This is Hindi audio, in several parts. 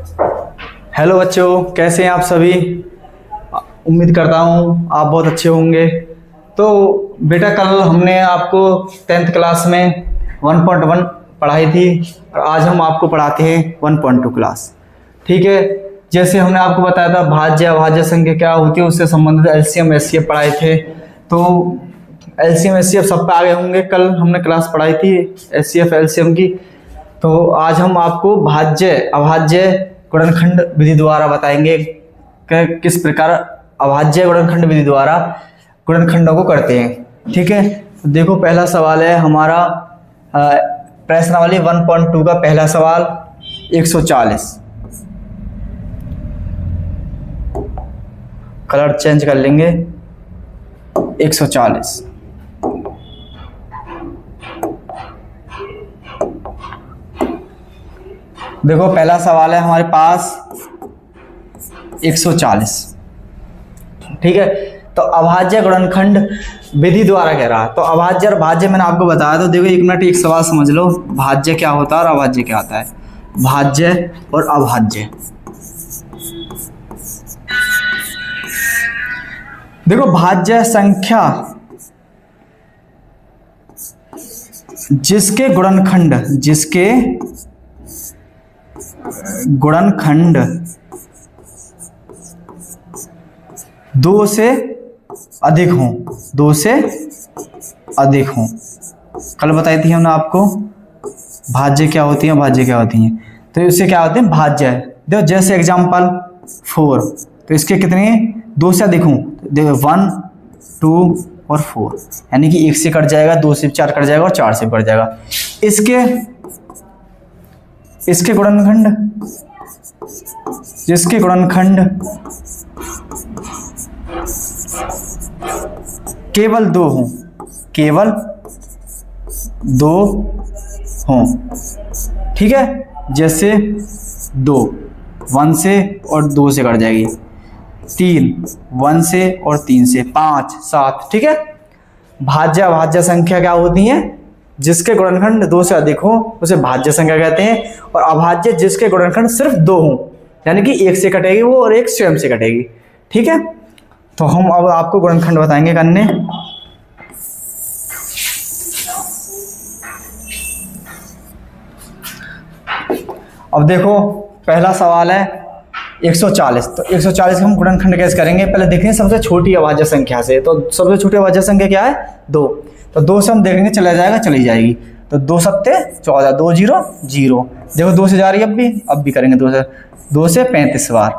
हेलो बच्चों, कैसे हैं आप सभी। उम्मीद करता हूँ आप बहुत अच्छे होंगे। तो बेटा, कल हमने आपको 10th क्लास में 1.1 पढ़ाई थी और आज हम आपको पढ़ाते हैं 1.2 क्लास। ठीक है, जैसे हमने आपको बताया था भाज्य अभाज्य संख्या क्या होती है, उससे संबंधित एलसीएम एचसीएफ पढ़ाए थे। तो एलसीएम एचसीएफ सब पे आ गए होंगे। कल हमने क्लास पढ़ाई थी एचसीएफ एलसीएम की। तो आज हम आपको भाज्य अभाज्य गुणनखंड विधि द्वारा बताएंगे कि किस प्रकार अभाज्य गुणनखंड विधि द्वारा गुणनखंडों को करते हैं। ठीक है, तो देखो पहला सवाल है हमारा प्रश्नावली 1.2 का पहला सवाल 140। कलर चेंज कर लेंगे। 140 देखो पहला सवाल है हमारे पास 140। ठीक है, तो अभाज्य गुणनखंड विधि द्वारा कह रहा है। तो अभाज्य और भाज्य मैंने आपको बताया। तो देखो एक मिनट एक सवाल समझ लो, भाज्य क्या होता है और अभाज्य क्या होता है। भाज्य और अभाज्य, देखो भाज्य संख्या जिसके गुणनखंड 2 से अधिक हों। कल बताई थी हमने आपको भाज्य क्या होती है, भाज्य क्या होती हैं। तो इससे क्या होते हैं भाज्य। देखो जैसे एग्जांपल 4, तो इसके कितने 2 से अधिक हों। देखो 1, 2 और 4, यानी कि 1 से कट जाएगा, 2 से 4 कट जाएगा और 4 से कट जाएगा। इसके गुणनखंड जिसके गुणनखंड केवल 2 हों। ठीक है, जैसे 2 1 से और 2 से कट जाएगी। 3 1 से और 3 से, 5 7। ठीक है, भाज्य अभाज्य संख्या क्या होती है, जिसके गुणनखंड 2 से अधिक हो उसे भाज्य संख्या कहते हैं। और अभाज्य जिसके गुणनखंड सिर्फ 2 हों, यानी कि 1 से कटेगी वो और 1 स्वयं से कटेगी। ठीक है, तो हम अब आपको गुणनखंड बताएंगे करने। अब देखो पहला सवाल है 140। तो 140 हम गुणनखंड कैसे करेंगे, पहले देखेंगे सबसे छोटी अभाज्य संख्या से। तो सबसे छोटी अभाज्य संख्या क्या है 2। तो 2 से हम देखेंगे चला जाएगा, चली जाएगी। तो 2 सत्ते 14, 2 0 0। देखो 2 से जा रही है, अब भी करेंगे 2 से 35 बार।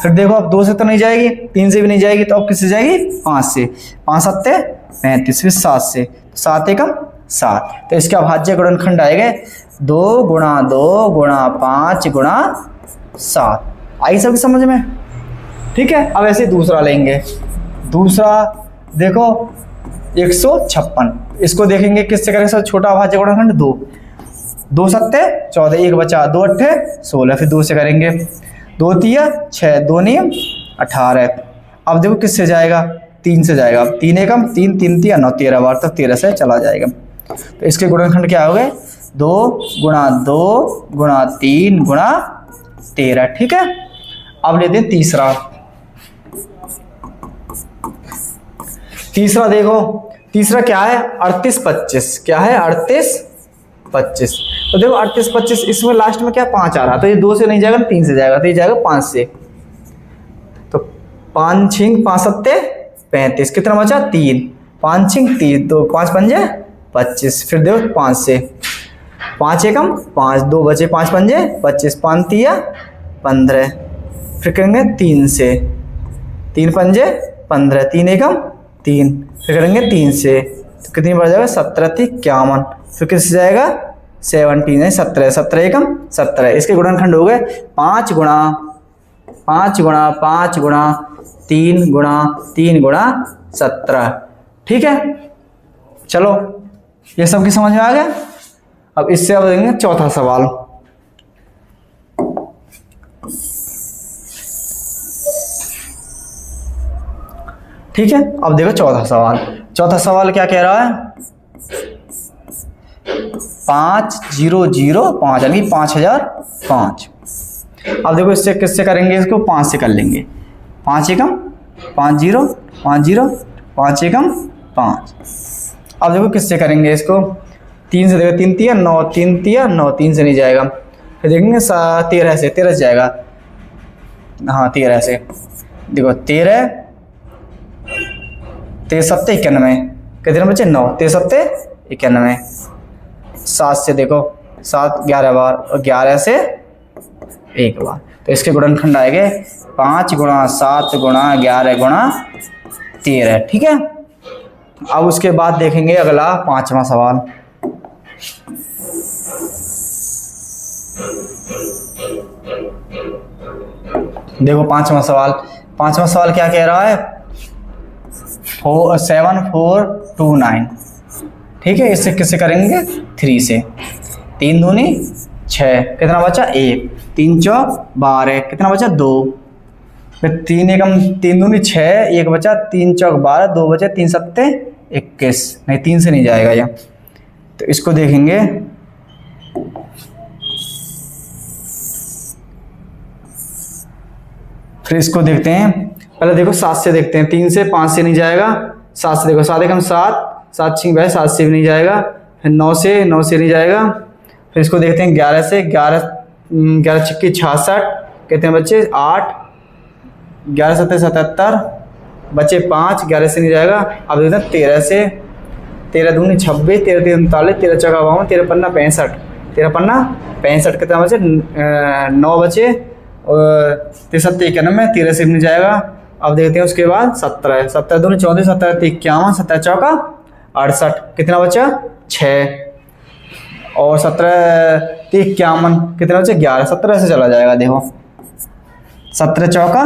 फिर देखो अब 2 से तो नहीं जाएगी, 3 से भी नहीं जाएगी, तो अब किससे जाएगी 5 से। 5 सत्ते 35, फिर 7 से, 7 एकम 7। तो इसके अभाज्य गुणनखंड आएगा 2 गुणा 2 गुणा 5 गुणा 7। आई सबकी समझ में। ठीक है, अब ऐसे दूसरा लेंगे। दूसरा देखो 156। इसको देखेंगे किससे करेंगे, सब छोटा अभाज्य गुणनखंड 2। 2 सत्ते 14, 1 बचा, 2 अट्ठे 16। फिर 2 से करेंगे, 2 तिया 6, 2 नियम 18। अब देखो किससे जाएगा, 3 से जाएगा। 3 एकम 3, 3 तिया 9, 13 बार, तक 13 से चला जाएगा। तो इसके गुणनखंड क्या हो गए 2 गुणा 2 गुणा 3 गुणा 13। ठीक है, अब लेते हैं तीसरा। देखो तीसरा क्या है 38 25। क्या है 38 25। तो देखो 38 25, इसमें लास्ट में क्या 5 आ रहा, तो ये 2 से नहीं जाएगा, 3 से जाएगा, तो ये जाएगा 5 से। तो 5 छिंग 5 सत्ते 35, कितना बचा 3। 5 छिंग 3, तो 5 पंजे 25। फिर देखो 5 से, 5 एकम 5, 2 बचे, 5 पंजे 25, 5 तिया 15। फिर करेंगे 3 से, 3 पंजे 15, 3 एकम 3। फिर करेंगे 3 से, तो कितनी बढ़ जाएगा 17 थी 51। फिर किससे जाएगा 17 है 17, 17 एकम 17। इसके गुणनखंड हो गए 5 गुणा 5 गुणा 5 गुणा 3 गुणा 3 गुणा 17। ठीक है, चलो ये सबकी समझ में आ गया। अब इससे अब देंगे चौथा सवाल। ठीक है, अब देखो चौथा सवाल क्या कह रहा है 5005 यानी 5005। अब देखो इससे किससे करेंगे, इसको 5 से कर लेंगे। 5 एकम 5 0 5 0 5 एकम 5। अब देखो किससे करेंगे इसको, 3 से, देखो 3 तिया 9 3 तिया 9, 3 से नहीं जाएगा। फिर देखेंगे 13 से, 13 से जाएगा, हाँ 13 से। देखो 13 सत्ते 91, कितने बचे 9, 13 सत्ते 91। 7 से देखो 7 11 बार और 11 से 1 बार, तो इसके गुणनखंड आएंगे 5 गुणा 7 गुणा 11 गुणा 13। ठीक है, अब उसके बाद देखेंगे अगला 5वां सवाल। देखो 5वां सवाल, 5वां सवाल क्या कह रहा है, 7 4 2 9। ठीक है, इससे किससे करेंगे, 3 से। 3 दूनी 6, कितना बचा 1, 3 चौक 12, कितना बचा 2। फिर 3 एकम 3 दूनी 6, 1 बचा, 3 चौक 12, 2 बचे, 3 सत्ते 21। नहीं 3 से नहीं जाएगा यह, तो इसको देखेंगे। फिर इसको देखते हैं, पहले देखो 7 से देखते हैं, 3 से 5 से नहीं जाएगा। 7 से देखो 7 एकम 7, 7 6 भाई 7 से भी नहीं जाएगा। फिर 9 से नहीं जाएगा। फिर इसको देखते हैं 11 से, 11 छिक्की 66, कितने बच्चे 8, 11 सत्ते 77, बचे 5, 11 से नहीं जाएगा। अब देखते हैं 13 से, 13 दूनी 26, 13 3 39, 13 चौका 52, 13 पन्ना 65, 13 पन्ना 65, कितना बचे 9 बचे और 13 सत्ते 91, 13 से नहीं जाएगा। अब देखते हैं उसके बाद 17, 17 दूनी 34, 17 51, 17 चौका 68, कितना बचा 6 और 17 51, कितना बचा 11, 17 से चला जाएगा। देखो 17 चौका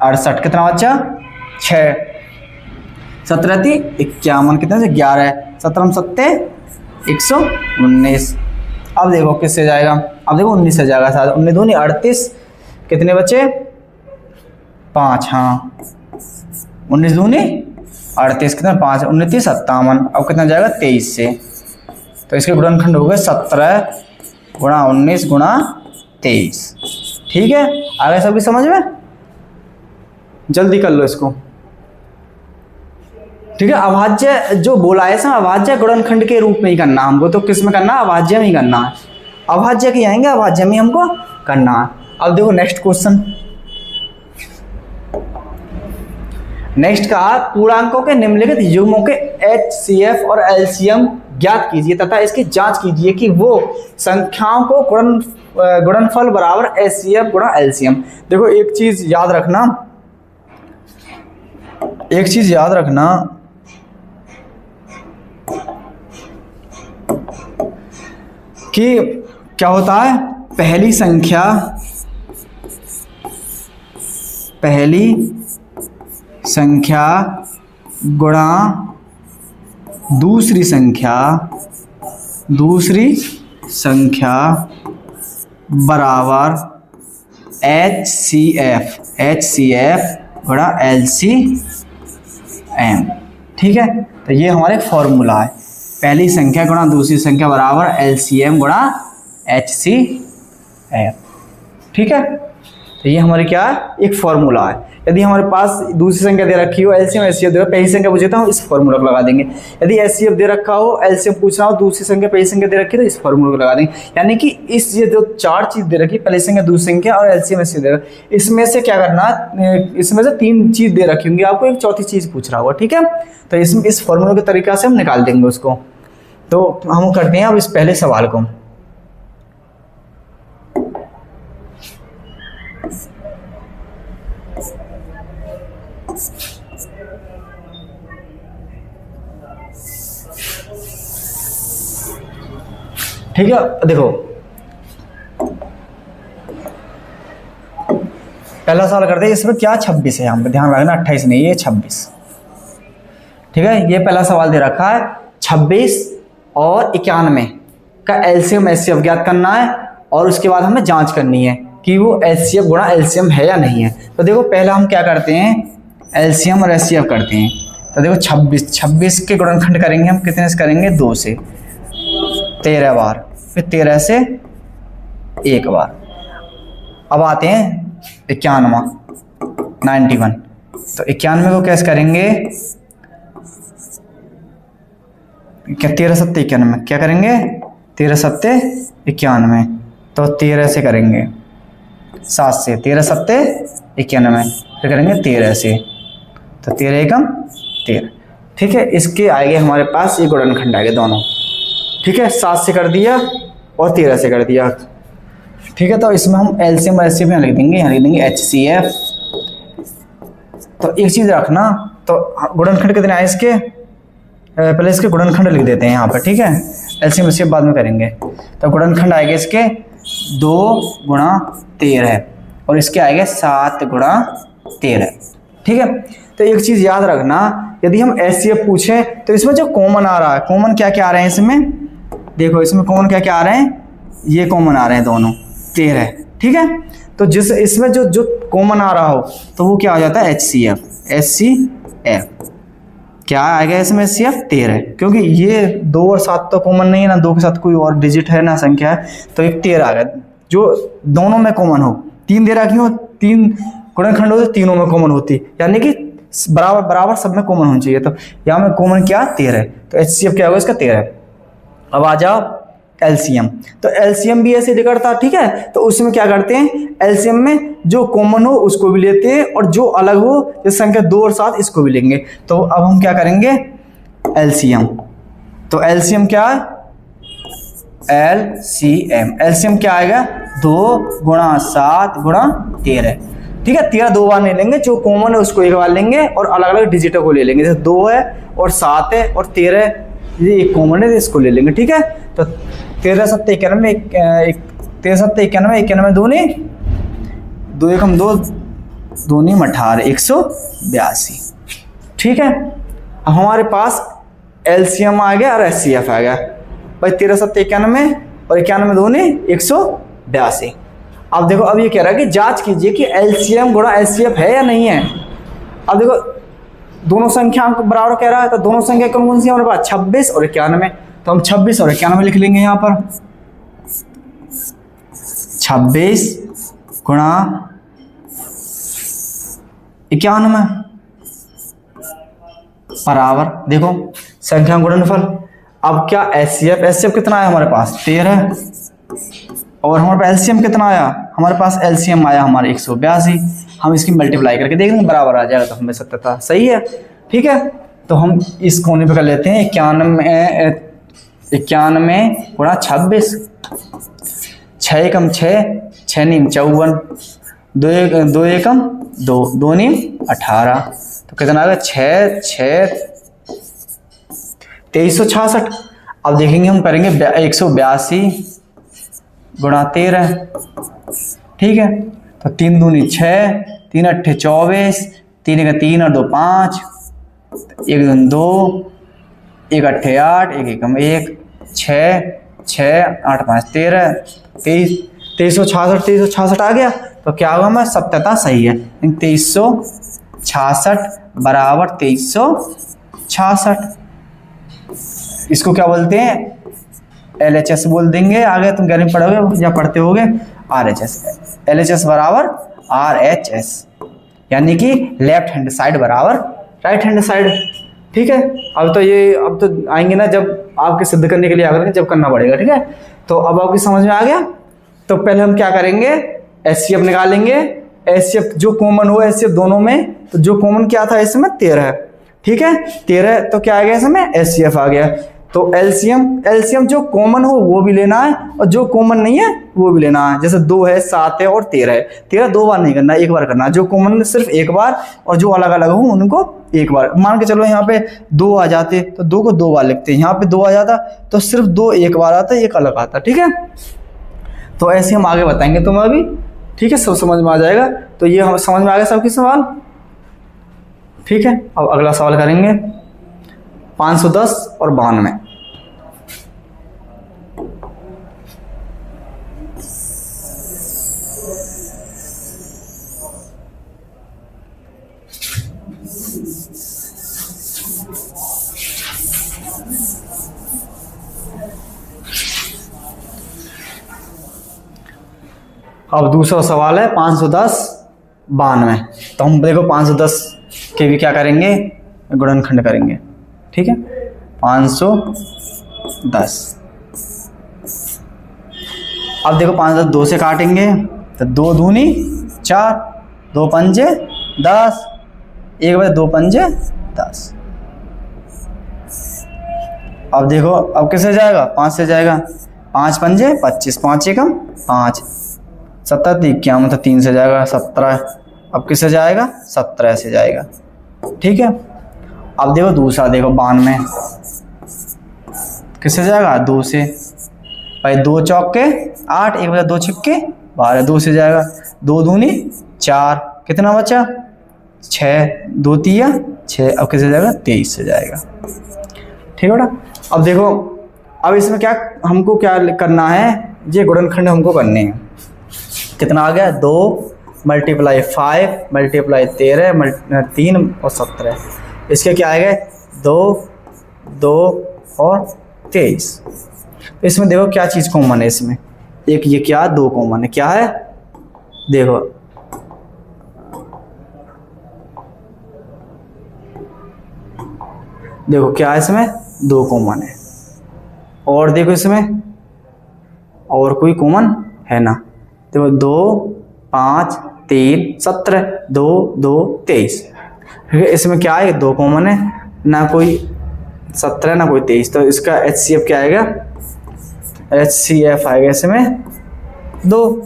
68, कितना बचा 6, 17 51, कितना से 11, 17 सत्ते 119। अब देखो किससे जाएगा, अब देखो 19 से जाएगा। 19 दूनी 38, कितने बचे 5, हाँ 19 दूनी 38, कितना 5, 19 57, अब कितना जाएगा 23 से। तो इसके गुणनखंड हो गए 17 गुणा 19 गुणा 23। ठीक है, आगे सभी समझ में, जल्दी कर लो इसको। ठीक है, अभाज्य जो बोला है अभाज्य गुणनखंड के रूप में ही करना हमको, तो किस में करना, अभाज्य में ही करना है। अभाज्य के आएंगे, अभाज्य में हमको करना है। अब देखो नेक्स्ट क्वेश्चन, नेक्स्ट कहा पूर्णांकों के निम्नलिखित युग्मों के HCF और LCM ज्ञात कीजिए तथा इसकी जांच कीजिए कि वो संख्याओं को गुणनफल बराबर HCF गुणा LCM। देखो एक चीज याद रखना, एक चीज याद रखना कि क्या होता है, पहली संख्या गुणा दूसरी संख्या बराबर HCF गुणा LCM। ठीक है, तो ये हमारे फॉर्मूला है, पहली संख्या गुणा दूसरी संख्या बराबर LCM गुणा HCF। ठीक है, तो ये हमारे क्या है, एक फॉर्मूला है। यदि हमारे पास दूसरी संख्या दे रखी हो, LCM HCF दे रखा, पहली संख्या पूछता हूँ, इस फॉर्मूला को लगा देंगे। यदि HCF दे रखा हो, LCM पूछ रहा हो, दूसरी संख्या पहली संख्या दे रखी है, तो इस फॉर्मूला को लगा देंगे। यानी कि इस ये जो 4 चीज दे रखी, पहली संख्या दूसरी संख्या और LCM HCF दे रखा, इसमें से क्या करना, इसमें से 3 चीज दे रखी होंगी, आपको एक चौथी चीज पूछ रहा होगा। ठीक है, तो इसमें इस फॉर्मूला के तरीका से हम निकाल देंगे उसको। तो हम करते हैं अब इस पहले सवाल को। ठीक है, देखो पहला सवाल करते हैं, इसमें क्या 26 है, यहाँ पे ध्यान रखना 28 नहीं, ये 26। ठीक है, ये पहला सवाल दे रखा है 26 और 91 का LCM HCF ज्ञात करना है, और उसके बाद हमें जांच करनी है कि वो HCF गुणा LCM है या नहीं है। तो देखो पहला हम क्या करते हैं, LCM और HCF करते हैं। तो देखो 26 के गुणनखंड करेंगे हम, कितने से करेंगे, 2 से 13 बार, फिर 13 से 1 बार। अब आते हैं 91, 91। तो 91 को कैसे करेंगे, क्या 13 सत्ते 91, क्या करेंगे 13 सत्ते 91, तो 13 से करेंगे 7 से, 13 सत्ते 91, फिर करेंगे 13 से, तो 13 एकम 13। ठीक है, इसके आगे हमारे पास ये गुणनखंड आएगा दोनों। ठीक है, 7 से कर दिया और 13 से कर दिया। ठीक है, तो इसमें हम एलसीएम और एचसीएफ लिख देंगे, यहाँ लिख देंगे HCF। तो एक चीज़ रखना, तो गुणनखंड कितने आए इसके, पहले इसके गुणनखंड लिख देते हैं यहाँ पर। ठीक है, एलसीएम एचसीएफ बाद में करेंगे। तो गुणनखंड आएगा इसके 2 गुणा 13 और इसके आएगा 7 गुणा 13। ठीक है, तो एक चीज़ याद रखना, यदि हम HCF पूछें तो इसमें जो कॉमन आ रहा है, कॉमन क्या क्या आ रहे हैं इसमें, देखो इसमें कॉमन क्या क्या आ रहे हैं, ये कॉमन आ रहे हैं दोनों 13। ठीक है, तो जिस इसमें जो जो कॉमन आ रहा हो तो वो क्या हो जाता है HCF। HCF क्या आएगा इसमें HCF 13, क्योंकि ये 2 और 7 तो कॉमन नहीं है ना, 2 के साथ कोई और डिजिट है ना संख्या है, तो एक 13 आ गया जो दोनों में कॉमन हो। 3 दे रखी हो, 3 गुणनखंड होते तीनों में कॉमन होती, यानी कि बराबर बराबर सब में कॉमन होनी चाहिए। तो यहाँ में कॉमन क्या 13, तो HCF क्या होगा इसका 13। अब आ जाओ एलसीएम, तो एलसीएम भी ऐसे निकलता। ठीक है, तो उसमें क्या करते हैं, एलसीएम में जो कॉमन हो उसको भी लेते हैं और जो अलग हो जैसे संख्या 2 और 7 इसको भी लेंगे। तो अब हम क्या करेंगे एलसीएम, तो एलसीएम क्या है एलसीएम, एलसीएम क्या आएगा 2 गुणा 7 गुणा 13। ठीक है, 13 2 बार नहीं लेंगे, जो कॉमन है उसको एक बार लेंगे और अलग अलग डिजिटों को ले लेंगे, जैसे 2 है और 7 है और 13 ये एक कॉमन है, इसको ले लेंगे। ठीक है, तो 13 सत्ते 91, 13 सत्ते 91, 91 दूनी 2 एकम 2, दूनी 18, 182। ठीक है, अब हमारे पास एलसीएम आ गया और HCF आ गया भाई, 13 सत्ते 91 और 91 दूनी 182। अब देखो, अब ये कह रहा है कि जांच कीजिए कि एलसीएम गुणा HCF है या नहीं है। अब देखो दोनों संख्या बराबर कह रहा है, तो दोनों संख्या कौन कौन सी है हमारे पास 26 और 91, तो हम 26 और 91 लिख लेंगे यहाँ पर। 26 गुणा 91 बराबर, देखो संख्या गुणनफल। अब क्या HCF कितना आया हमारे पास 13 और हमारे पास एलसीएम कितना आया, हमारे पास एलसीएम आया हमारे 182। हम इसकी मल्टीप्लाई करके देख लेंगे बराबर आ जाएगा, तो हमें सत्यता सही है। ठीक है, तो हम इस कोने पे कर लेते हैं 91 गुणा 26, 6 एकम 6, 6 नीम 54, 2 एकम 2, 2 नीम 18, तो कितना आ गया 6 6 2366। अब देखेंगे हम करेंगे 182 गुणा 13। ठीक है, तो 3 दूनी 6, 3 अट्ठे 24, 3 एक 3 और 2 5, 1 दूनी 2, 1 अट्ठे 8, 1 एकम 1, 6 6 8 5 13, 2366 आ गया। तो क्या होगा हमारा सत्यता सही है, 2366 बराबर 2366। इसको क्या बोलते हैं LHS बोल देंगे, आगे तुम गैर में पढ़ोगे या पढ़ते होगे RHS। LHS बराबर RHS, यानी कि लेफ्ट हैंड साइड बराबर राइट हैंड साइड। ठीक है, अब तो आएंगे ना जब आपके सिद्ध करने के लिए आगे जब करना पड़ेगा। ठीक है, तो अब आपकी समझ में आ गया। तो पहले हम क्या करेंगे HCF निकालेंगे, HCF जो कॉमन हो HCF दोनों में, तो जो कॉमन क्या था इसमें 13। ठीक है, 13 तो क्या आ गया इसमें HCF आ गया। तो एलसीएम जो कॉमन हो वो भी लेना है और जो कॉमन नहीं है वो भी लेना है, जैसे 2 है 7 है और 13 है। 13 2 बार नहीं करना, एक बार करना, जो कॉमन सिर्फ एक बार और जो अलग अलग हो उनको एक बार। मान के चलो यहाँ पे 2 आ जाते तो 2 को 2 बार लिखते हैं, यहाँ पे 2 आ जाता तो सिर्फ 2 एक बार आता, एक अलग आता। ठीक है, तो ऐसे हम आगे बताएंगे तुम्हें अभी। ठीक है, सब समझ में आ जाएगा। तो ये हम समझ में आ गया सबके सवाल। ठीक है, अब अगला सवाल करेंगे 510 और 92। अब दूसरा सवाल है 510 92। तो हम देखो 510 के भी क्या करेंगे, गुणनखंड करेंगे। ठीक है, 510। अब देखो 510 2 से काटेंगे तो 2 दूनी 4, 2 पंजे 10, 1 बजे 2 पंजे 10। अब देखो अब किससे जाएगा, 5 से जाएगा, 5 पंजे 25, 5 एकम 5, 17 51, तो 3 से जाएगा 17। अब किससे जाएगा, 17 से जाएगा। ठीक है, अब देखो दूसरा देखो 92 किससे जाएगा, 2 से। भाई 2 चौके 8, 1 बजा 2 छिक्के 12, 2 से जाएगा, 2 दूनी 4, कितना बचा 6, 2 तिया 6। अब किससे जाएगा, 23 से जाएगा। ठीक है बेटा। अब देखो अब इसमें क्या हमको क्या करना है, ये गुणनखंड हमको करने हैं। कितना आ गया, 2 मल्टीप्लाई 5 मल्टीप्लाई 13 3 और 17। इसके क्या आएगा, 2 2 और 23। इसमें देखो क्या चीज़ कॉमन है, इसमें एक ये क्या 2 कॉमन है, क्या है देखो, देखो क्या है इसमें 2 कॉमन है। और देखो इसमें और कोई कॉमन है ना, देखो 2 5 3 17 2 2 23। इसमें क्या है, 2 कॉमन है, ना कोई 17 ना कोई 23। तो इसका HCF क्या आएगा, HCF आएगा इसमें 2।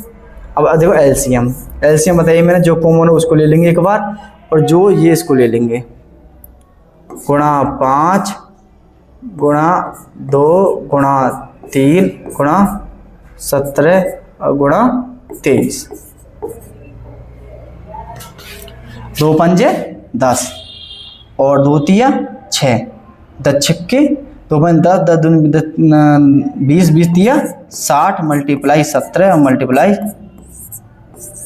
अब देखो LCM बताइए, मैंने जो कॉमन है उसको ले लेंगे एक बार, और जो ये इसको ले लेंगे, गुणा 5 गुणा 2 गुणा 3 गुणा 17 और गुणा 23। 2 पंजे 10 और 2 तिया 6, 10 छिक्के 2 पंजे 10, 10 दूनी 20, 20 तिया 60 मल्टीप्लाई 17 और मल्टीप्लाई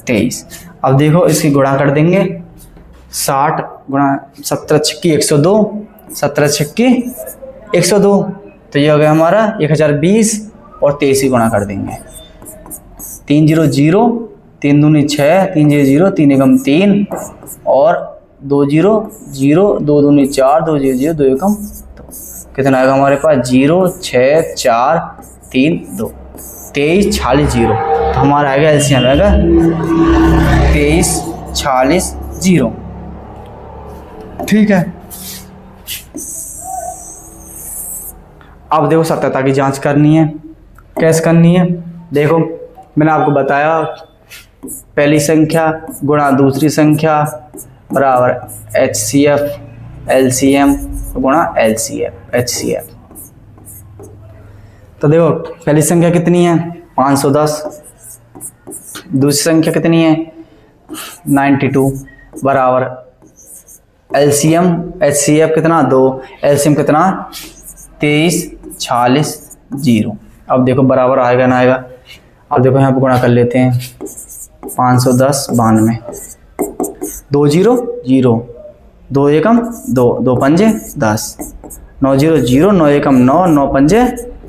23। अब देखो इसकी गुणा कर देंगे, 60 गुणा 17 छिक्की 102, 17 छिक्की 102, तो ये हो गया हमारा 1020 और 23 गुणा कर देंगे। 3 0 0, 3 दूनी 6, 3 0 0, 3 एकम 3 और 2 0 0, 2 दूनी 4, 2 0 0, 2 एकम 2। कितना आएगा हमारे पास, 0 6 4 3 2, 23 46 0। तो हमारा आएगा एलसीएम आएगा 23 46 0। ठीक है, अब देखो सत्यता की जांच करनी है। कैसे करनी है, देखो मैंने आपको बताया पहली संख्या गुणा दूसरी संख्या बराबर HCF LCM गुणा HCF। तो देखो पहली संख्या कितनी है 510, दूसरी संख्या कितनी है 92 बराबर LCM HCF कितना 2, LCM कितना 23 46 0। अब देखो बराबर आएगा ना आएगा। अब देखो यहाँ पे गुणा कर लेते हैं 510 92, 2 0 0, 2 एकम 2, 2 पंजे 10, 9 0 0, 9 एकम 9, 9 पंजे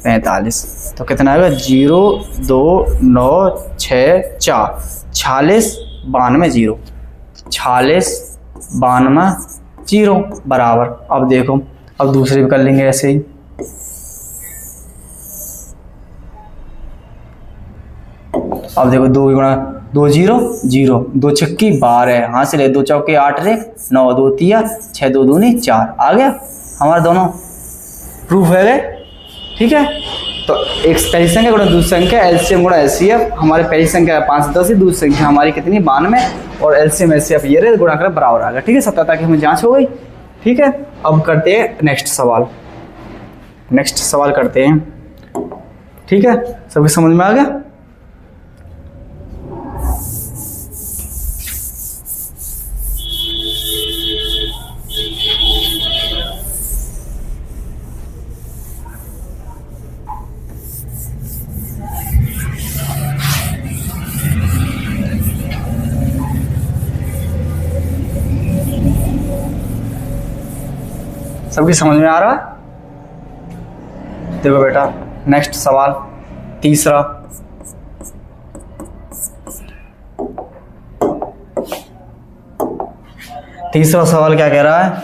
45। तो कितना आएगा 0 2 9 6 4 46 92 0, 46 92 0 बराबर। अब देखो अब दूसरे भी कर लेंगे ऐसे ही। अब देखो 2 गुणा 2 0 0, 2 छक्की 12, हाथ से ले 2 चौके 8 रे 9, 2 तिया 6, 2 दूनी 4। आ गया हमारा दोनों प्रूफ है गए। ठीक है, तो एक पहली संख्या गुणा दूसरी संख्या एलसीएम गुणा एलसीएफ। हमारी पहली संख्या 510 है, दूसरी संख्या हमारी कितनी 92 और एलसीएम एलसीएफ ये रहे गुणा कर बराबर आ गया। ठीक है, सत्यता की हमें जांच हो गई। ठीक है, अब करते हैं नेक्स्ट सवाल करते हैं। ठीक है, सबके समझ में आ गया। सबकी समझ में आ रहा है। देखो बेटा नेक्स्ट सवाल तीसरा। तीसरा सवाल क्या कह रहा है,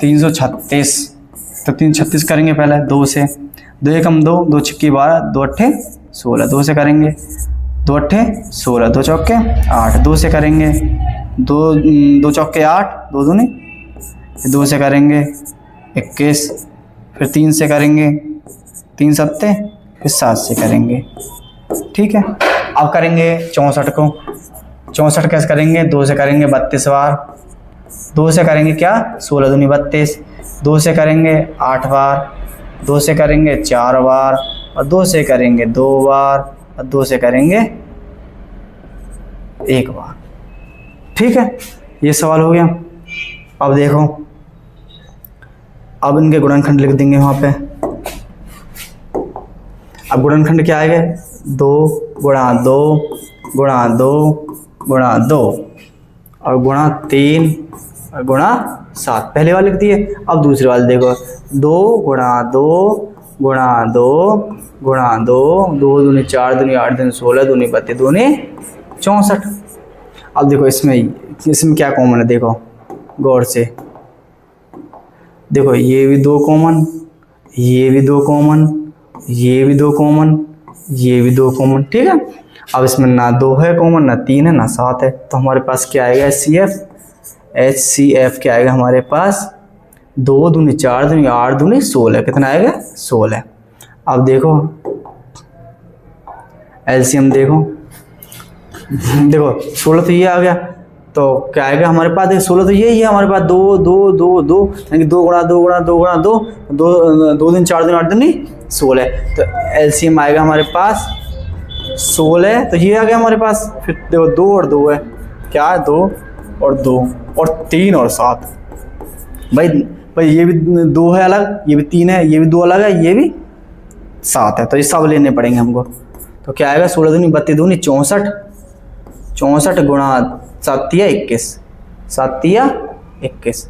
336। तो 336 करेंगे पहले 2 से, 2 एकम 2, 2 छिक्की 12, 2 अट्ठे 16, 2 से करेंगे, 2 अट्ठे 16, 2 चौके 8, 2 से करेंगे, 2 चौके 8, 2 दूनी, 2 से करेंगे 21, फिर 3 से करेंगे, 3 सत्ते, फिर 7 से करेंगे। ठीक है, अब करेंगे 64 को। 64 कैसे करेंगे, 2 से करेंगे 32 बार, 2 से करेंगे क्या 16 दूनी 32, 2 से करेंगे 8 बार, 2 से करेंगे 4 बार, और 2 से करेंगे 2 बार, और 2 से करेंगे 1 बार। ठीक है, ये सवाल हो गया। अब देखो, अब इनके गुणनखंड लिख देंगे वहाँ पे। अब गुणनखंड क्या आएगा, 2 गुणा 2 गुणा 2 गुणा 2 और गुणा 3 और गुणा 7। पहले वाले लिख दिए। अब दूसरे वाले देखो, 2 गुणा 2 गुणा 2 गुणा 2, 2 दूनी 4 दूनी 8 दूनी 16 दूनी 32 दूनी 64। अब देखो इसमें क्या कॉमन है, देखो गौर से देखो, ये भी 2 कॉमन, ये भी 2 कॉमन, ये भी 2 कॉमन, ये भी 2 कॉमन। ठीक है, अब इसमें ना 2 है कॉमन, ना 3 है, ना 7 है, तो हमारे पास क्या आएगा, HCF क्या आएगा हमारे पास, 2 दूनी 4 दूनी 8 दूनी 16, कितना आएगा 16। अब देखो LCM देखो, देखो 16 तो ये आ गया, तो क्या आएगा हमारे पास, देखो 16 तो यही है हमारे पास, 2 2 2 2 यानी 2 गुणा 2 गुणा 2 गुणा 2, 2 दिन 4 दिन 8 दिन 16, तो LCM आएगा हमारे पास 16। तो ये आ गया हमारे पास। फिर देखो 2 और 2 है, क्या है 2 और 2 और 3 और 7। भाई ये भी 2 है अलग, ये भी 3 है, ये भी 2 अलग है, ये भी 7 है, तो ये सब लेने पड़ेंगे हमको। तो क्या आएगा, 16 दूनी 32 दूनी 64, 64 गुणा 7 या 21, 7 या 21,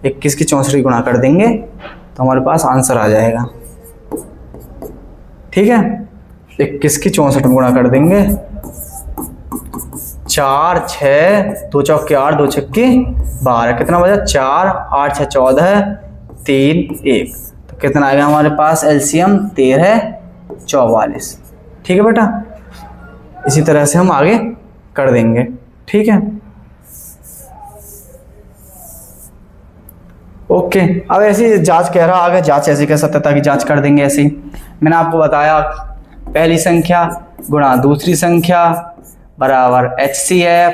21 की 64 गुणा कर देंगे तो हमारे पास आंसर आ जाएगा। ठीक है, 21 की 64 गुणा कर देंगे, 4 6 2 चौके 8 2 छक्के 12, कितना बचा 4 8 6 14 3 1, तो कितना आएगा हमारे पास LCM 13 44। ठीक है बेटा, इसी तरह से हम आगे कर देंगे। ठीक है, ओके। अब ऐसी जांच कह रहा, आगे जांच ऐसी कह सत्यता की जांच कर देंगे। ऐसे ही मैंने आपको बताया, पहली संख्या गुणा दूसरी संख्या बराबर HCF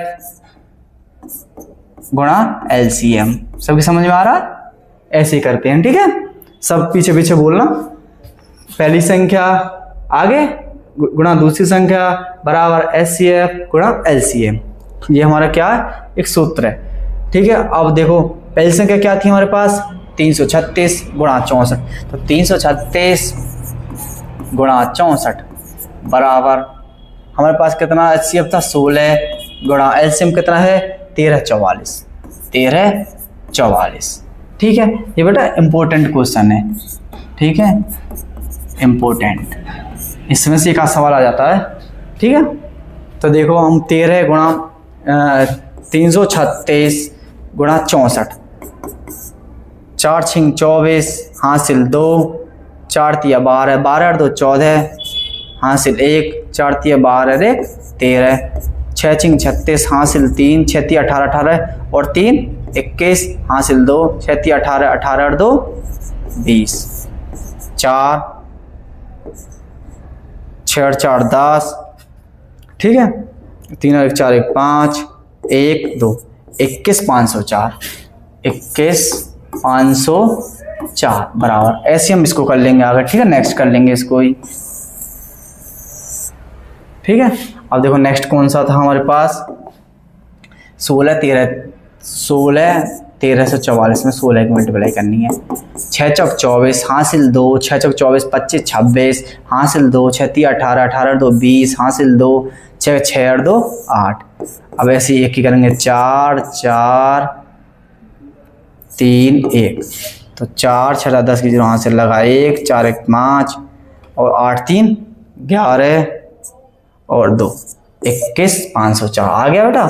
गुणा LCM। सबकी समझ में आ रहा, ऐसे ही करते हैं। ठीक है, सब पीछे पीछे बोलना, पहली संख्या आगे गुणा दूसरी संख्या बराबर HCF गुणा LCM। ये हमारा क्या है, एक सूत्र है। ठीक है, अब देखो पहली संख्या क्या थी हमारे पास, 336 गुणा 64, तो 336 गुणा 64 बराबर हमारे पास कितना HCF था 16 गुणा LCM कितना है 1344, 1344। ठीक है, ये बेटा इम्पोर्टेंट क्वेश्चन है। ठीक है, इम्पोर्टेंट, इसमें से एक आध सवाल आ जाता है। ठीक है, तो देखो हम 13 गुणा 336 गुणा 64, 4 छिंग 24 हासिल 2, 4 तिया 12, 12 और 2 14 हासिल 1, 4 तिया 12 रे 13, 6 छिंग 36 हासिल 3, 6 तिया 18 18 और 3 21 हासिल 2, 6 तिया 18 18 और 2 20, 4 6 और 4 10। ठीक है, 3 और 1 4 1 5 1 2 21 504, 21 504 बराबर। ऐसे हम इसको कर लेंगे आगे। ठीक है, नेक्स्ट कर लेंगे इसको ही। ठीक है, अब देखो नेक्स्ट कौन सा था हमारे पास, 16 1344 में 16 की मल्टीप्लाई करनी है। 6 चौक 24 हासिल 2, 6 चौक 24 25 26 हासिल 2, 6 तिया 18 18 2 20 हासिल 2, 6 6 और 2 8। अब ऐसे ही एक ही करेंगे, 4 4 3 1, तो 4 6 10 की 0 हासिल लगा 1, 4 1 5 और 8 3 11 और 2 21 504 आ गया बेटा।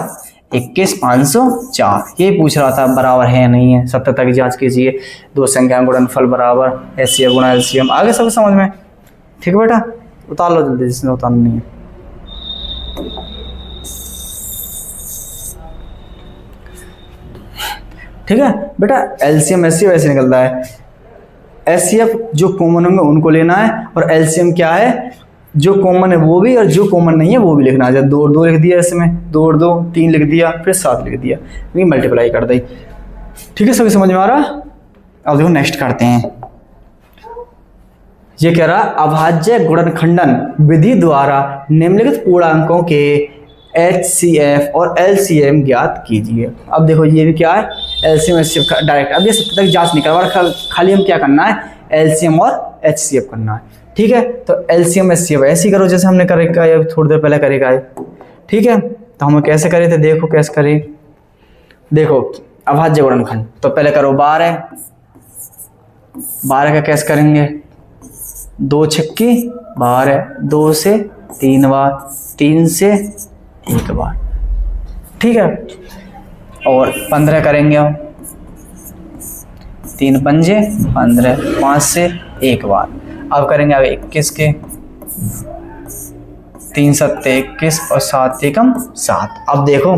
21 504 ये पूछ रहा था बराबर है या नहीं है, 70 तक जांच कीजिए, दो संख्या गुणनफल बराबर HCF गुणा LCM। आगे सब समझ में? ठीक है बेटा, उतार लो जल्दी जिसने उतारना नहीं है। ठीक है बेटा, LCM HCF ऐसे निकलता है, HCF जो कॉमन होंगे उनको लेना है, और LCM क्या है, जो कॉमन है वो भी और जो कॉमन नहीं है वो भी लिखना है। जब 2 और 2 लिख दिया इसमें, 2 और 2 3 लिख दिया, फिर 7 लिख दिया, ये मल्टीप्लाई कर दी। ठीक है, सभी समझ में आ रहा? अब देखो नेक्स्ट करते हैं। ये कह रहा अभाज्य गुणनखंडन विधि द्वारा निम्नलिखित पूर्णांकों के HCF और LCM ज्ञात कीजिए। अब देखो ये भी क्या है, LCM HCF का डायरेक्ट, अब ये 70 तक जांच नहीं करवा, खाली हम क्या करना है, LCM और HCF करना है। ठीक है, तो LCM HCF ऐसे ही करो जैसे हमने करेगा या थोड़ी देर पहले करेगा। ठीक है, तो हम कैसे करे थे, देखो कैसे करें। देखो अभाज्य गुणनखंड, तो पहले करो 12 का कैसे करेंगे, 2 छक्की 12, 2 से 3 बार, 3 से 1 बार। ठीक है, और 15 करेंगे हम, 3 पंजे 15, 5 से 1 बार। अब करेंगे आगे 21 के, 3 सत्ते 21 और 7 एकम 7। अब देखो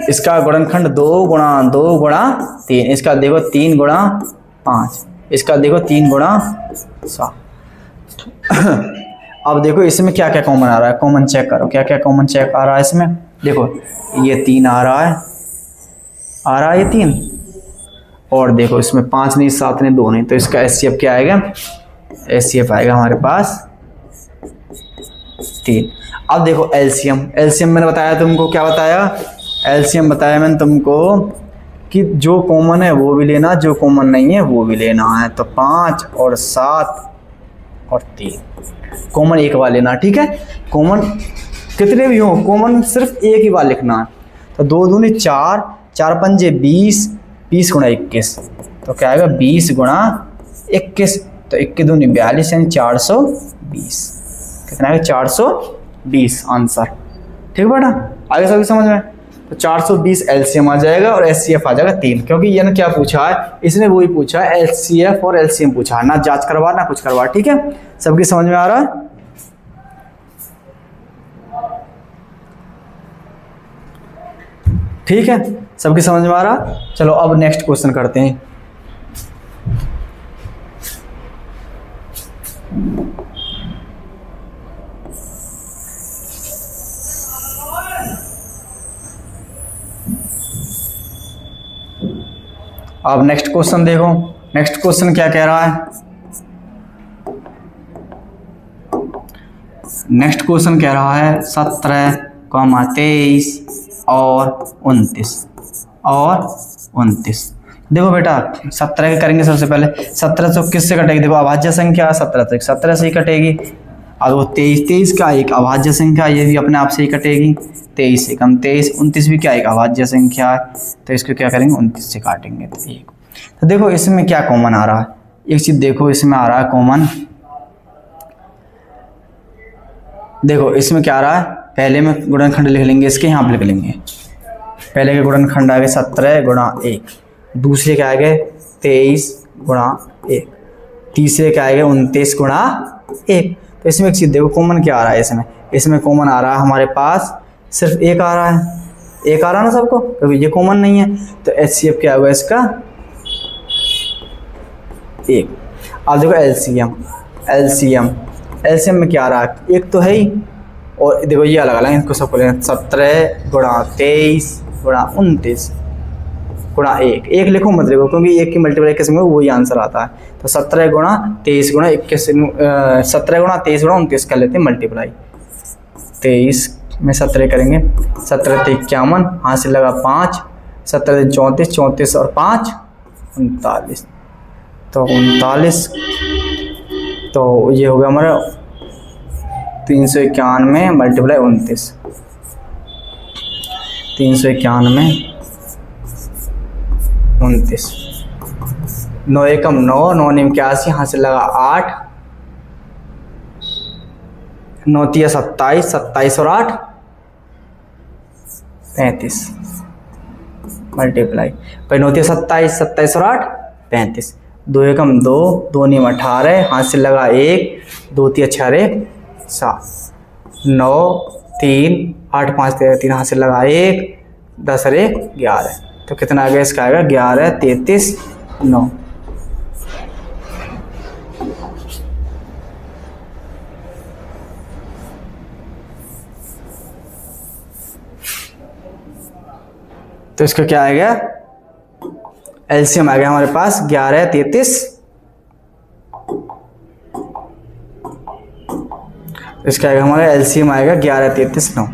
इसका गुणनखंड 2 गुणा 2 गुणा 3, इसका देखो 3 गुणा 5, इसका देखो 3 गुणा 7। अब देखो इसमें क्या क्या कॉमन आ रहा है, कॉमन चेक करो क्या क्या कॉमन चेक आ रहा है इसमें। देखो ये 3 आ रहा है ये 3, और देखो इसमें 5 नहीं 7 नहीं 2 नहीं, तो इसका HCF क्या आएगा, HCF आएगा हमारे पास 3। अब देखो LCM मैंने बताया तुमको, क्या बताया, LCM बताया मैंने तुमको कि जो कॉमन है वो भी लेना, जो कॉमन नहीं है वो भी लेना है। तो 5 और 7 और 3 कॉमन एक बार लेना। ठीक है, कॉमन कितने भी हो, कॉमन सिर्फ एक ही बार लिखना है। तो 2 दूनी 4, 4 पंजे 20, 20 गुणा 21, तो क्या आएगा 20 गुणा 21, तो 21 दूनी 42 यानी 420। कितना आएगा 420 आंसर। ठीक है बेटा, आगे सभी समझ में। तो 420 LCM आ जाएगा और HCF आ जाएगा 3, क्योंकि ये ना क्या पूछा है, इसने वही पूछा है, HCF और LCM पूछा है, ना जांच करवा ना कुछ करवा। ठीक है, सबकी समझ में आ रहा है? ठीक है, सबकी समझ में आ रहा। चलो अब नेक्स्ट क्वेश्चन करते हैं। अब नेक्स्ट क्वेश्चन देखो, नेक्स्ट क्वेश्चन क्या कह रहा है। नेक्स्ट क्वेश्चन कह रहा है 17, 23 और 29। देखो बेटा 17 के करेंगे सबसे पहले, 17 तो किससे कटेगी, देखो अभाज्य संख्या 17 तो 17 से ही कटेगी। अब वो 23 का एक अभाज्य संख्या, ये भी अपने आप से ही कटेगी। 23 से कम 23, 29 भी क्या एक अभाज्य संख्या है, तो इसको क्या करेंगे 29 से काटेंगे तो 1। तो देखो इसमें क्या कॉमन आ रहा है, एक चीज देखो इसमें आ रहा है कॉमन। देखो इसमें क्या आ रहा है, पहले में गुणनखंड लिख लेंगे, इसके यहाँ पे लिख लेंगे। पहले के गुणनखंड आ गए 17 गुणा 1, दूसरे के आ गए 23 गुणा 1, तीसरे के आ गए 29 गुणा 1। तो इसमें एक चीज़ देखो कॉमन क्या आ रहा है, इसमें कॉमन आ रहा है हमारे पास सिर्फ 1 आ रहा है, 1 आ रहा है ना सबको, क्योंकि ये कॉमन नहीं है। तो HCF क्या होगा इसका 1। अब देखो LCM में क्या आ रहा है, 1 तो है ही, और देखो ये अलग अलग इनको सबको लेना, 17 गुणा 23 गुणा 29 गुणा 1 लिखो मत लिखो, क्योंकि 1 की मल्टीप्लाई किस में वही आंसर आता है। तो 17 गुणा 23 गुणा 21, 17 गुणा 23 गुणा 29 कर लेते हैं मल्टीप्लाई। 23 में 17 करेंगे, 17 ते 51, हाथ से लगा 5, 17 ते 34, 34 और 5 39, तो 39, तो ये हो गया हमारा 391 मल्टीप्लाई 29, 391 29, 9 एकम 9, 9 निम 81, यहाँ से लगा 8, 9 तिया 27, 27 और 8 35 मल्टीप्लाई, भाई 9 27, 27 और 8 35, 2 एकम 2, 2 नीम 18, हाथ से लगा 1, 2 3 6 7, 9 3 8 5 13, 3 हाथ से लगा 1, 10 और 1 11, तो कितना आ गया इसका? आएगा 11 33 9। तो इसका क्या आ गया? एलसीएम आ गया हमारे पास 11 33, इसका आएगा हमारा एलसीएम आएगा 11 33 9।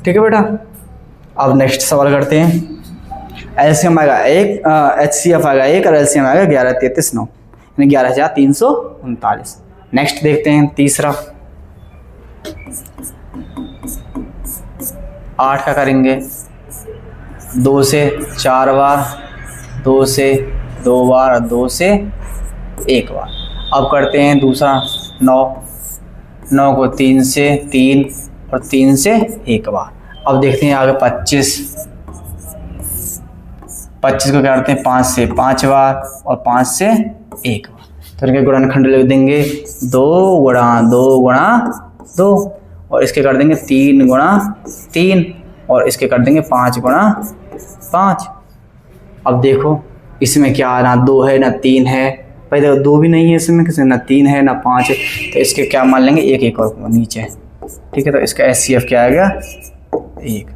ठीक है बेटा, अब नेक्स्ट सवाल करते हैं। एलसीएम आएगा 1, एचसीएफ आएगा 1 और एलसीएम आएगा 11 33 9, यानी 11,339। नेक्स्ट देखते हैं तीसरा, 8 का करेंगे 2 से 4 बार, 2 से 2 बार और 2 से 1 बार। अब करते हैं दूसरा 9 को 3 से 3 और 3 से 1 बार। अब देखते हैं आगे 25 को क्या करते हैं 5 से 5 बार और 5 से 1 बार। तो इनके गुणनखंड लिख देंगे 2 गुणा 2 गुणा 2, और इसके कर देंगे 3 गुणा 3, और इसके कर देंगे 5 गुणा 5। अब देखो इसमें क्या, ना 2 है ना 3 है, भाई देखो 2 भी नहीं है इसमें, किसी ना 3 है ना 5 है, तो इसके क्या मान लेंगे 1 1 और नीचे। ठीक है, तो इसका एचसीएफ क्या आएगा 1।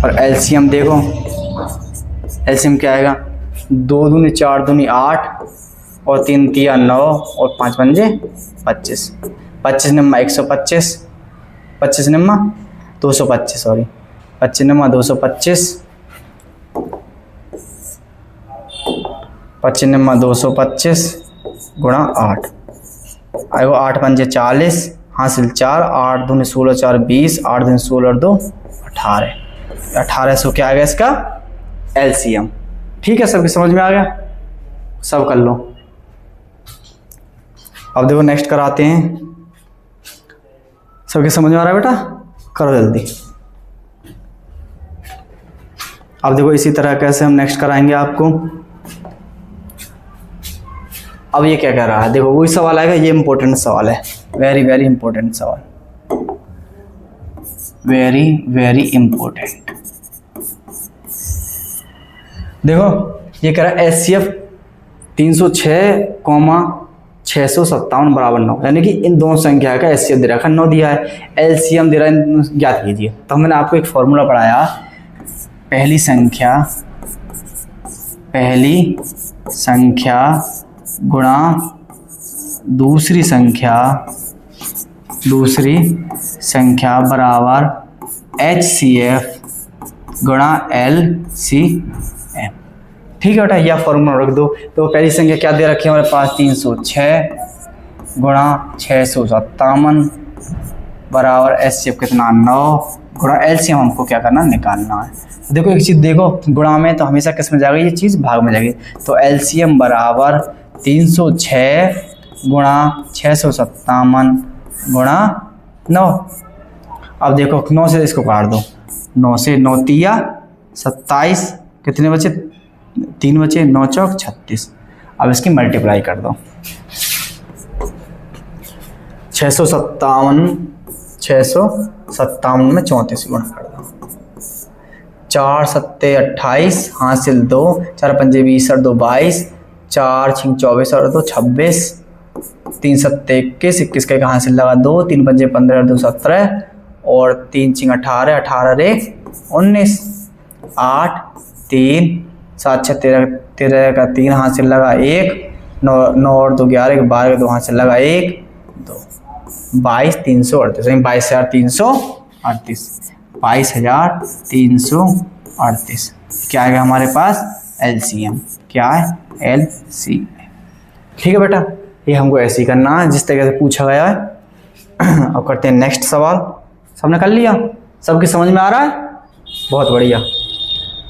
और एलसीएम देखो, एलसीएम क्या आएगा 2 दूनी 4 दूनी 8 और 3 तिया 9 और 5 पंजे 25, 25 निम्मा 125, 25 निम्मा 225, सॉरी 25 निम्मा 225, 25 निम्मा 225 गुणा 8 आएगा 8 पंजे 40, हासिल 4, 8 दूनी 16 4 20, 8 दूनी 16 और 2 18, 1800 क्या आ गया इसका एलसीएम। ठीक है, सबकी समझ में आ गया, सब कर लो। अब देखो नेक्स्ट कराते हैं, सबकी समझ में आ रहा है बेटा, करो जल्दी। अब देखो इसी तरह कैसे हम नेक्स्ट कराएंगे आपको। अब ये क्या कह रहा है, देखो वही सवाल आएगा, ये इंपॉर्टेंट सवाल है, वेरी वेरी इंपॉर्टेंट सवाल, वेरी वेरी इंपॉर्टेंट। देखो ये कह रहा है एचसीएफ 306,657 बराबर 9, यानी कि इन दोनों संख्या का एचसीएफ दे रखा 9 दिया है, एलसीएम दे रहा है ज्ञात कीजिए। तो मैंने आपको एक फॉर्मूला पढ़ाया, पहली संख्या गुणा दूसरी संख्या बराबर HCF गुणा LCM। ठीक है बेटा, यह फॉर्मूला रख दो। तो पहली संख्या क्या दे रखी है हमारे पास 306 गुणा 657 बराबर HCF कितना 9 गुणा LCM हमको क्या करना निकालना है। देखो एक चीज़ देखो, गुणा में तो हमेशा किस में जाएगी, ये चीज़ भाग में जाएगी। तो LCM बराबर 306 गुणा 657 गुणा 9। अब देखो 9 से इसको काट दो, 9 से 9 तिया 27, कितने बचे 3 बचे, 9 चौक 36। अब इसकी मल्टीप्लाई कर दो, 657 में 34 गुणा कर दो, 4 सत्ते 28, हासिल 2, 4 पंजे 20 और 2 22, 4 छिंग 24 और 2 26, 3 सत्ते 21, 21 का हासिल लगा 2, 3 पंजे 15 और 2 17 और 3 छिंग 18, 18 रे 19, 8 3 7 6 13, 13 का 3 हासिल लगा 1, 9 और 2 11, 12 का 2 हासिल लगा 1 2, 22,338, 22,338 क्या आएगा हमारे पास एलसीएम, क्या है एलसीएम। ठीक है बेटा, ये हमको ऐसे ही करना है जिस तरीके से पूछा गया है। अब करते हैं नेक्स्ट सवाल। सबने कर लिया, सबकी समझ में आ रहा है, बहुत बढ़िया।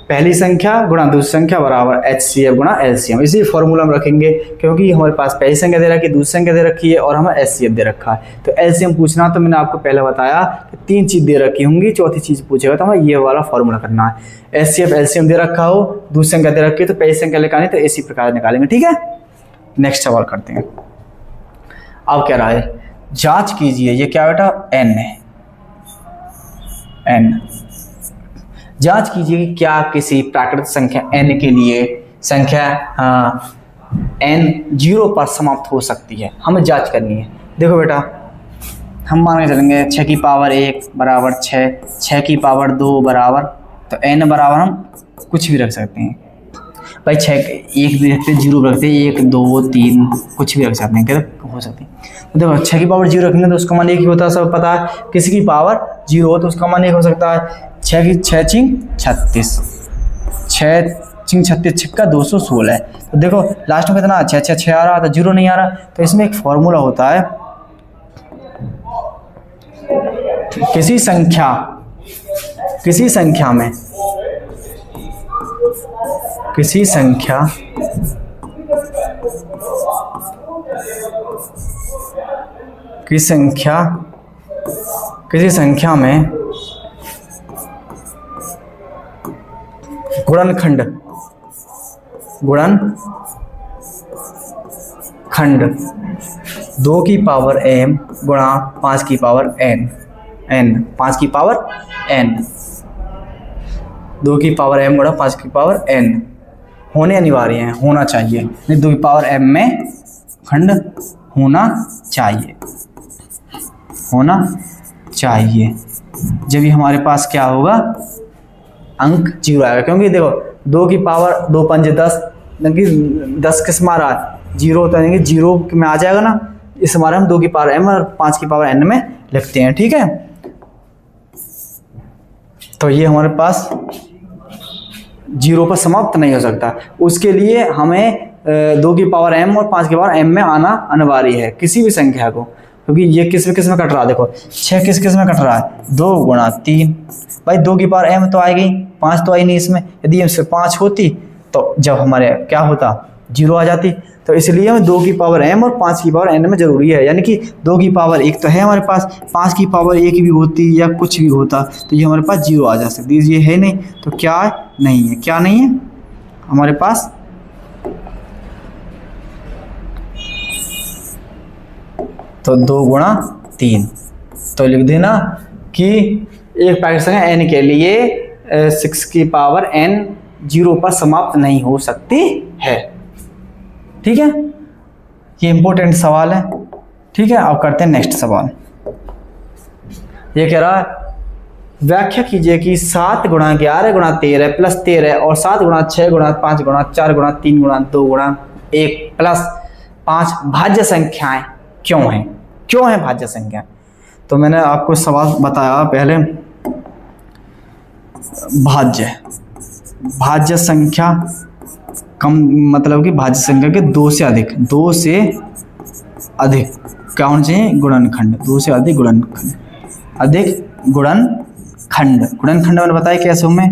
पहली संख्या गुणा दूसरी संख्या बराबर HCF गुणा LCM। इसी फॉर्मूला में रखेंगे क्योंकि हमारे पास पहली संख्या दे रखी है, दूसरी संख्या दे रखी है और हमें HCF दे रखा है। तो LCM पूछना तो मैंने आपको पहले बताया कि 3 चीज़ दे रखी होंगी, चौथी चीज़ पूछेगा तो हमें ये वाला फॉर्मूला करना है। HCF LCM दे रखा हो, दूसरी संख्या दे रखी है तो पहली संख्या निकालेंगे तो इसी प्रकार निकालेंगे। ठीक है, नेक्स्ट सवाल करते हैं। अब कह रहा है जांच कीजिए, ये क्या बेटा n है, n। जांच कीजिए कि क्या किसी प्राकृतिक संख्या n के लिए संख्या n 0 पर समाप्त हो सकती है। हमें जांच करनी है। देखो बेटा, हम मान के चलेंगे 6 की पावर 1 बराबर 6, 6 की पावर 2 बराबर, तो n बराबर हम कुछ भी रख सकते हैं भाई। 6 1 भी रखते हैं, 0 भी रखते हैं, 1 2 3 कुछ भी रख सकते हैं, क्या हो सकती है। तो देखो 6 की पावर 0 रखेंगे तो उसका मान 1 ही होता है, सब पता है। किसी की पावर 0 हो तो उसका मान 1 हो सकता है। 6 की 6 चिंग 36, 6 चिंग 36 छक्का 216 है। तो देखो लास्ट में कितना 6 6 6 आ रहा था, 0 नहीं आ रहा। तो इसमें एक फॉर्मूला होता है, किसी संख्या में किसी संख्या में गुणनखंड 2 की पावर m गुणा 5 की पावर n, 5 की पावर n, 2 की पावर m गुणा 5 की पावर n होने अनिवार्य है, होना चाहिए। नहीं 2 की पावर m में खंड होना चाहिए। जब ये हमारे पास क्या होगा, अंक 0 आएगा। क्योंकि देखो 2 की पावर 2 पंजे 10, 10 किस मारा 0 होता है, 0 में आ जाएगा ना, इस हमारे हम 2 की पावर m और 5 की पावर n में लिखते हैं। ठीक है, तो ये हमारे पास 0 पर समाप्त नहीं हो सकता। उसके लिए हमें 2 की पावर m और 5 की पावर m में आना अनिवार्य है किसी भी संख्या को, क्योंकि ये किस में कट रहा है। देखो 6 किस में कट रहा है, 2 गुणा 3 भाई। 2 की पावर m तो आएगी, 5 तो आई नहीं इसमें। यदि इससे 5 होती तो जब हमारे क्या होता, 0 आ जाती। तो इसलिए हमें 2 की पावर m और 5 की पावर n में जरूरी है। यानी कि 2 की पावर 1 तो है हमारे पास, 5 की पावर 1 भी होती या कुछ भी होता तो ये हमारे पास 0 आ जा सकती। ये है नहीं तो क्या नहीं है, क्या नहीं है हमारे पास, तो 2 गुणा 3। तो लिख देना कि एक प्राकृतिक संख्या n के लिए 6 की पावर n 0 पर समाप्त नहीं हो सकती है। ठीक है, ये इंपॉर्टेंट सवाल है। ठीक है, अब करते हैं नेक्स्ट सवाल। ये कह रहा है व्याख्या कीजिए कि 7 गुणा 11 गुणा 13 प्लस 13 और 7 गुणा 6 गुणा 5 गुणा 4 गुणा 3 गुणा 2 गुणा 1 प्लस 5 भाज्य संख्याएं क्यों हैं, क्यों है भाज्य संख्या। तो मैंने आपको सवाल बताया पहले, भाज्य संख्या कम मतलब कि भाज्य संख्या के 2 से अधिक क्या होना चाहिए, गुणनखंड। 2 से अधिक गुणनखंड मैंने बताया कैसे होंगे,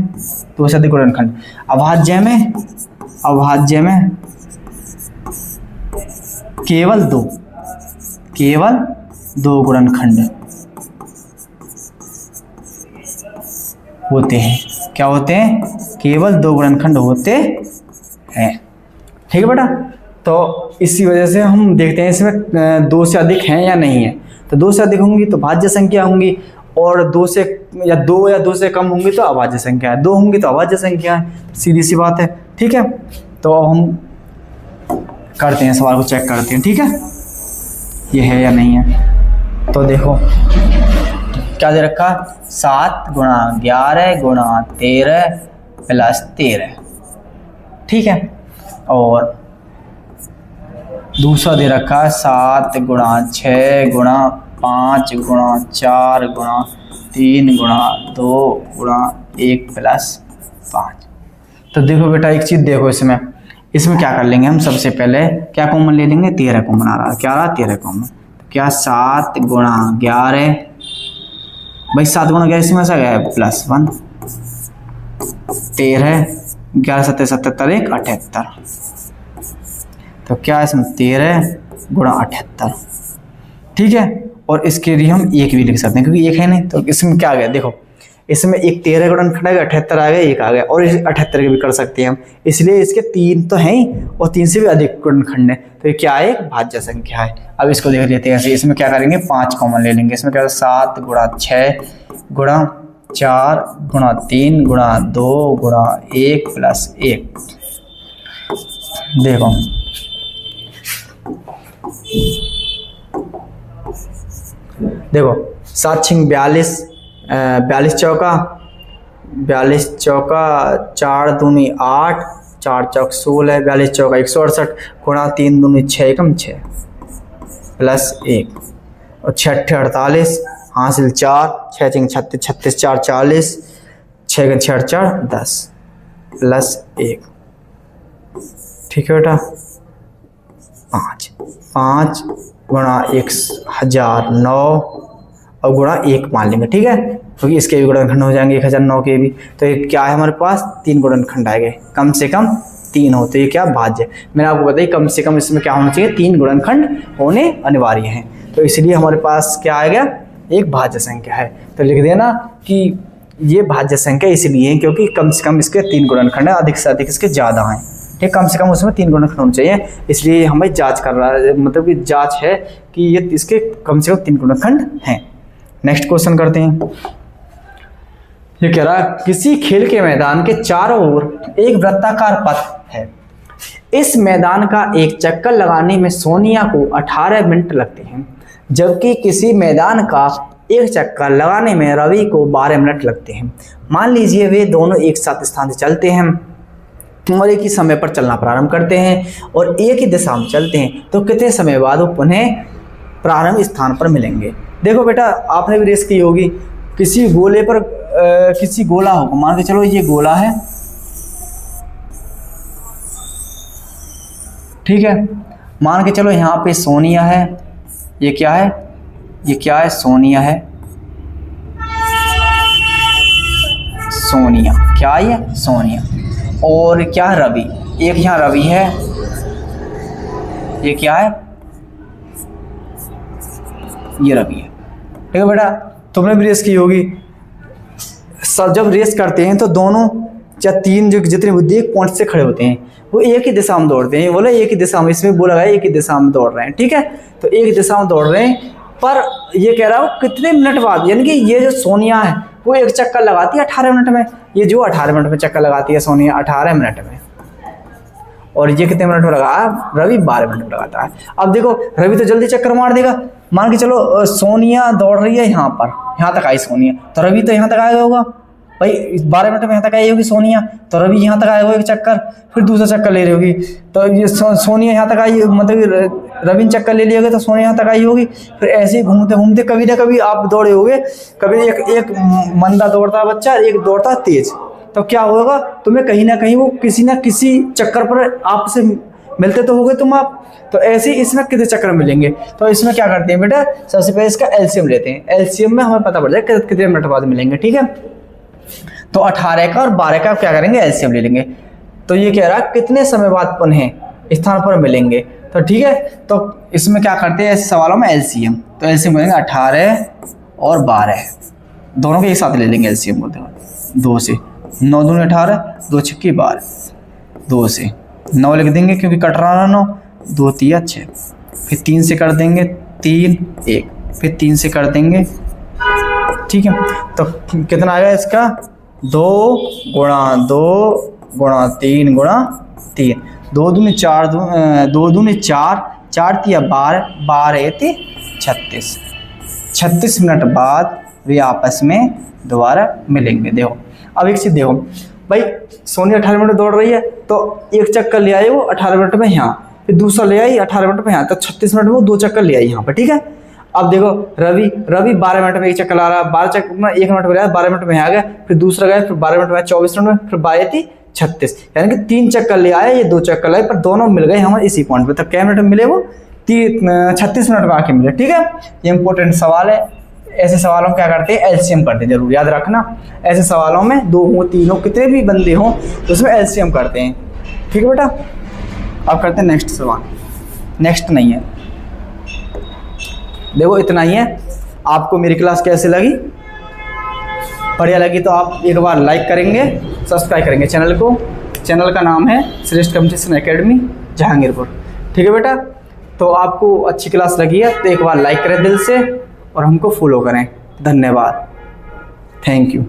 2 से अधिक गुणनखंड। अभाज्य में केवल 2 गुणनखंड होते हैं। क्या होते हैं, केवल 2 गुणनखंड होते हैं। ठीक है बेटा, तो इसी वजह से हम देखते हैं इसमें 2 से अधिक हैं या नहीं है। तो 2 से अधिक होंगी तो भाज्य संख्या होंगी, और 2 से कम होंगी तो अभाज्य संख्या है, 2 होंगी तो अभाज्य संख्या है। सीधी सी बात है। ठीक है, तो अब हम करते हैं सवाल को, चेक करते हैं। ठीक है, ये है या नहीं है। तो देखो क्या दे रखा, 7 गुणा 11 गुणा 13 प्लस 13। ठीक है, और दूसरा दे रखा है 7 गुणा 6 गुणा 5 गुणा 4 गुणा 3 गुणा 2 गुणा 1 प्लस 5। तो देखो बेटा एक चीज़ देखो, इसमें क्या कर लेंगे हम, सबसे पहले क्या कॉमन ले लेंगे, 13 कॉमन आ रहा है। क्या आ रहा है, 13 कॉमन। क्या 7 गुणा 11 भाई, 7 गुणा 11 इसमें ऐसा गया है +1 13, 11 7 77 1 78। तो क्या है इसमें 13 गुणा 78, ठीक है। और इसके लिए हम एक भी लिख सकते हैं क्योंकि एक है नहीं, तो इसमें क्या आ गया देखो, इसमें एक 13 गुणनखंड आ गया, 78 आ गया, एक आ गया, और इस 78 के भी कर सकते हैं हम, इसलिए इसके 3 तो हैं ही और 3 से भी अधिक गुणनखंड है, तो ये क्या है, एक भाज्य संख्या है। अब इसको देख लेते हैं ऐसे, इसमें क्या करेंगे 5 कॉमन ले लेंगे, इसमें क्या 7 गुणा 6 गुणा 4 गुणा 3 गुणा 2 गुणा 1 प्लस 1। देखो देखो 7 6 42, 42 चौका 4 दूनी 8, 4 चौक 16, 42 चौका 168 गुणा 3 दूनी 6 एकम 6 प्लस 1 और 6 48 हासिल 4, 6 6 36 36 4 40, 6 6 4 10 प्लस 1, ठीक है बेटा। 5 गुणा 1000 9 और गुणा 1 मान लेंगे, ठीक है, क्योंकि इसके भी गुणनखंड हो जाएंगे 1009 के भी। तो ये क्या है हमारे पास 3 गुणनखंड आएंगे, कम से कम 3 हो, तो ये क्या भाज्य। मैंने आपको बताया कम से कम इसमें क्या होना चाहिए, 3 गुणनखंड होने अनिवार्य हैं, तो इसलिए हमारे पास क्या आएगा, एक भाज्य संख्या है। तो लिख देना कि ये भाज्य संख्या इसलिए है क्योंकि कम से कम इसके 3 गुणनखंड है, अधिक से अधिक इसके ज़्यादा हैं, ठीक, कम से कम उसमें 3 गुणनखंड होने चाहिए, इसलिए हमें जांच कर रहा है, मतलब कि जांच है कि ये इसके कम से कम 3 गुणनखंड हैं। नेक्स्ट क्वेश्चन करते हैं। ये कह रहा है किसी खेल के मैदान के चारों ओर एक वृत्ताकार पथ है, इस मैदान का एक चक्कर लगाने में सोनिया को 18 मिनट लगते हैं, जबकि किसी मैदान का एक चक्कर लगाने में रवि को 12 मिनट लगते हैं। मान लीजिए वे दोनों एक साथ स्थान से चलते हैं और एक ही समय पर चलना प्रारंभ करते हैं और एक ही दिशा में चलते हैं, तो कितने समय बाद वो पुनः प्रारंभ स्थान पर मिलेंगे। देखो बेटा आपने भी रेस की होगी, किसी गोले पर किसी गोला होगा, मान के चलो ये गोला है, ठीक है, मान के चलो यहाँ पे सोनिया है, ये क्या है, ये क्या है, सोनिया है, सोनिया क्या है, सोनिया, और क्या है रवि, एक यहाँ रवि है, ये क्या है, ये रवि है, ठीक है बेटा। तुमने भी रेस की होगी, सब जब रेस करते हैं तो दोनों या 3 जो जितने बुद्धि एक पॉइंट से खड़े होते हैं वो एक ही दिशा में दौड़ते हैं, बोले एक ही दिशा में, इसमें बोला गया एक ही दिशा में दौड़ रहे हैं, ठीक है, तो एक ही दिशा में दौड़ रहे हैं, पर ये कह रहा हूँ कितने मिनट बाद, यानी कि ये जो सोनिया है वो एक चक्कर लगाती है 18 मिनट में, ये जो 18 मिनट में चक्कर लगाती है सोनिया 18 मिनट में, और ये कितने मिनट में लगा, रवि 12 मिनट में लगाता है। अब देखो रवि तो जल्दी चक्कर मार देगा, मान के चलो सोनिया दौड़ रही है यहाँ पर, यहाँ तक आई सोनिया, तो रवि तो यहाँ तक आया होगा भाई, 12 मिनट में यहाँ तक आई होगी सोनिया, तो रवि यहाँ तक आया होगा एक चक्कर, फिर दूसरा चक्कर ले रही होगी, तो ये सोनिया यहाँ तक आई, मतलब रवि ने चक्कर ले लिया होगा तो सोनिया यहाँ तक आई होगी, फिर ऐसे ही घूमते घूमते कभी ना कभी आप दौड़े होगे, कभी एक मंदा दौड़ता है बच्चा, एक दौड़ता है तेज, तो क्या होगा तुम्हें कहीं ना कहीं वो किसी ना किसी चक्कर पर आपसे मिलते तो होगे तुम आप, तो ऐसे ही इसमें कितने चक्कर मिलेंगे, तो इसमें क्या करते हैं बेटा, सबसे पहले इसका एलसीएम लेते हैं, एलसीएम में हमें पता पड़ जाए कितने मिनट बाद मिलेंगे, ठीक है। तो 18 का और 12 का क्या करेंगे, एलसीएम ले लेंगे, तो ये कह रहा है कितने समय बाद पुनः स्थान पर मिलेंगे, तो ठीक है, तो इसमें क्या करते हैं ऐसे सवालों में एलसीएम, तो एलसीएम लेंगे 18 और 12 दोनों के एक साथ ले लेंगे एलसीएम बोलते हैं, 2 से 9 दूनी 18, 2 छक्की 12, 2 से 9 लिख देंगे क्योंकि कट रहा 9, 2 3 6, फिर 3 से कर देंगे 3 1, फिर 3 से कर देंगे, ठीक है, तो कितना आएगा इसका 2 गुणा 2 गुणा 3 गुणा 3, 2 दूनी 4, 2 दूनी 4, 4 तिया 12, 12 × 36, 36 मिनट बाद वे आपस में दोबारा मिलेंगे। देखो अब एक चीज़ देखो भाई, सोनिया 18 मिनट दौड़ रही है, तो एक चक्कर ले आई वो 18 मिनट में यहाँ, फिर दूसरा ले आई 18 मिनट में यहाँ, तो 36 मिनट में वो 2 चक्कर ले आई यहाँ पर, ठीक है। अब देखो रवि 12 मिनट में एक चक्कर ला रहा है, 12 चक्कर में 1 मिनट में गया, 12 मिनट में आ गया, फिर दूसरा गया, फिर 12 मिनट में 24 मिनट में, फिर 12 36, यानी कि 3 चक्कर ले आए, ये 2 चक्कर लाए, पर दोनों मिल गए हमारे इसी पॉइंट पे, तो क्या मिनट में मिले वो 36 मिनट में आके मिले, ठीक है। ये इंपॉर्टेंट सवाल है, ऐसे सवालों में क्या करते हैं, एलसीएम करते हैं, जरूर याद रखना। ऐसे सवालों में 2 हो 3 हो कितने भी बंदे हों तो उसमें एलसीएम करते हैं। ठीक है बेटा, अब करते हैं नेक्स्ट सवाल। नेक्स्ट नहीं है, देखो इतना ही है। आपको मेरी क्लास कैसे लगी, बढ़िया लगी तो आप एक बार लाइक करेंगे, सब्सक्राइब करेंगे चैनल को। चैनल का नाम है श्रेष्ठ कंपटीशन एकेडमी जहांगीरपुर। ठीक है बेटा, तो आपको अच्छी क्लास लगी है तो एक बार लाइक करें दिल से और हमको फॉलो करें। धन्यवाद, थैंक यू।